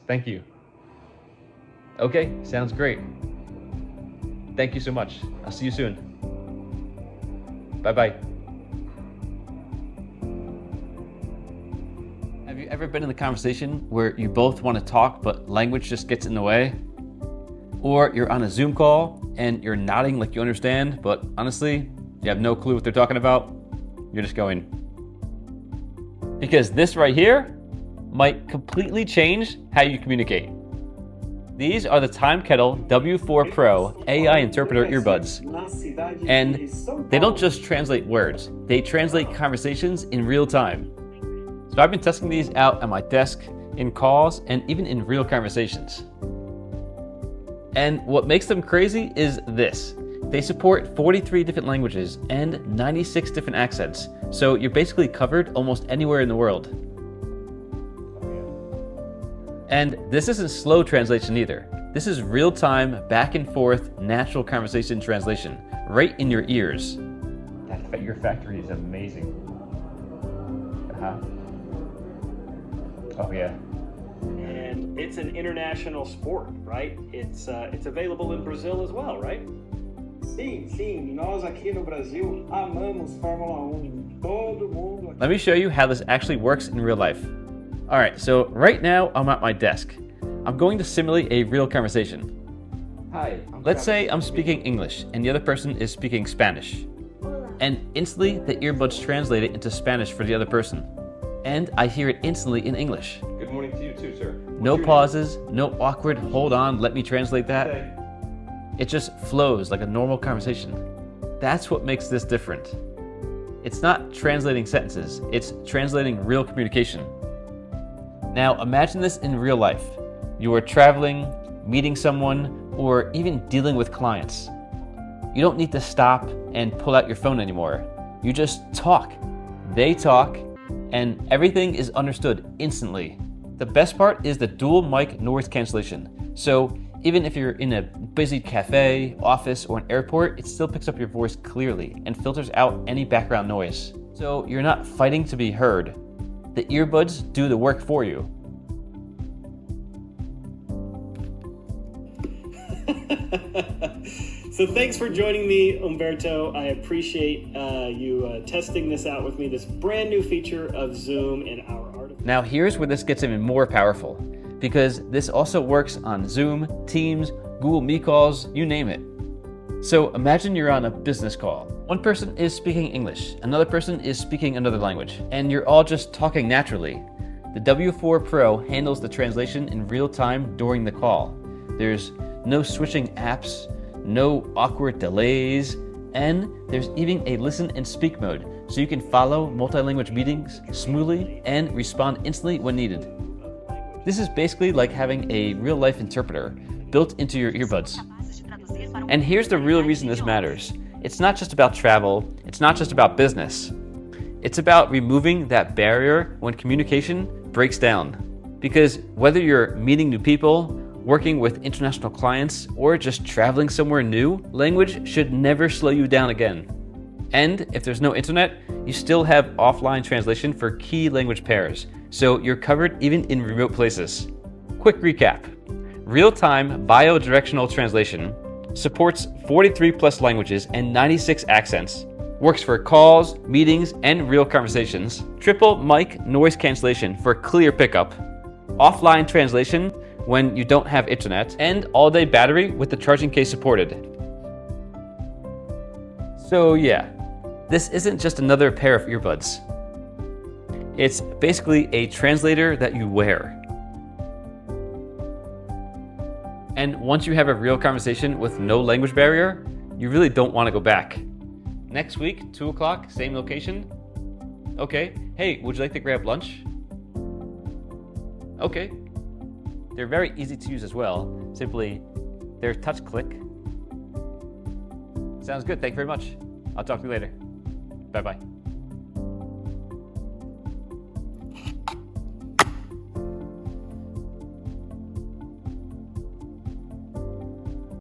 Thank you. Okay, sounds great. Thank you so much. I'll see you soon. Bye-bye. Have you ever been in the conversation where you both want to talk, but language just gets in the way? Or you're on a Zoom call and you're nodding like you understand, but honestly, you have no clue what they're talking about? You're just going. Because this right here might completely change how you communicate. These are the Timekettle W4 Pro AI Interpreter earbuds. And they don't just translate words, they translate conversations in real time. So I've been testing these out at my desk, in calls, and even in real conversations. And what makes them crazy is this. They support 43 different languages and 96 different accents. So you're basically covered almost anywhere in the world. And this isn't slow translation either. This is real-time, back and forth, natural conversation translation, right in your ears. Your factory is amazing. Oh yeah. And it's an international sport, right? It's available in Brazil as well, right? Sim, nós aqui no Brasil amamos Fórmula 1. Todo mundo. Let me show you how this actually works in real life. All right, so right now I'm at my desk. I'm going to simulate a real conversation. Hi. Let's say I'm speaking English and the other person is speaking Spanish. And instantly the earbuds translate it into Spanish for the other person. And I hear it instantly in English. Good morning to you too, sir. No pauses, no awkward, hold on, let me translate that. Okay. It just flows like a normal conversation. That's what makes this different. It's not translating sentences, it's translating real communication. Now imagine this in real life. You are traveling, meeting someone, or even dealing with clients. You don't need to stop and pull out your phone anymore. You just talk. They talk, and everything is understood instantly. The best part is the dual mic noise cancellation. So even if you're in a busy cafe, office, or an airport, it still picks up your voice clearly and filters out any background noise. So you're not fighting to be heard. The earbuds do the work for you. So thanks for joining me, Umberto. I appreciate you testing this out with me, this brand new feature of Zoom in our artificial. Now here's where this gets even more powerful, because this also works on Zoom, Teams, Google Meet calls, you name it. So imagine you're on a business call. One person is speaking English, another person is speaking another language, and you're all just talking naturally. The W4 Pro handles the translation in real time during the call. There's no switching apps, no awkward delays, and there's even a listen and speak mode, so you can follow multi-language meetings smoothly and respond instantly when needed. This is basically like having a real-life interpreter built into your earbuds. And here's the real reason this matters. It's not just about travel, it's not just about business. It's about removing that barrier when communication breaks down. Because whether you're meeting new people, working with international clients, or just traveling somewhere new, language should never slow you down again. And if there's no internet, you still have offline translation for key language pairs, so you're covered even in remote places. Quick recap. Real-time bidirectional translation supports 43 plus languages and 96 accents, works for calls, meetings, and real conversations, triple mic noise cancellation for clear pickup, offline translation when you don't have internet, and all-day battery with the charging case supported. So yeah, this isn't just another pair of earbuds. It's basically a translator that you wear. And once you have a real conversation with no language barrier, you really don't want to go back. Next week, 2 o'clock, same location. Okay, hey, would you like to grab lunch? Okay. They're very easy to use as well. Simply, they're touch click. Sounds good, thank you very much. I'll talk to you later. Bye-bye.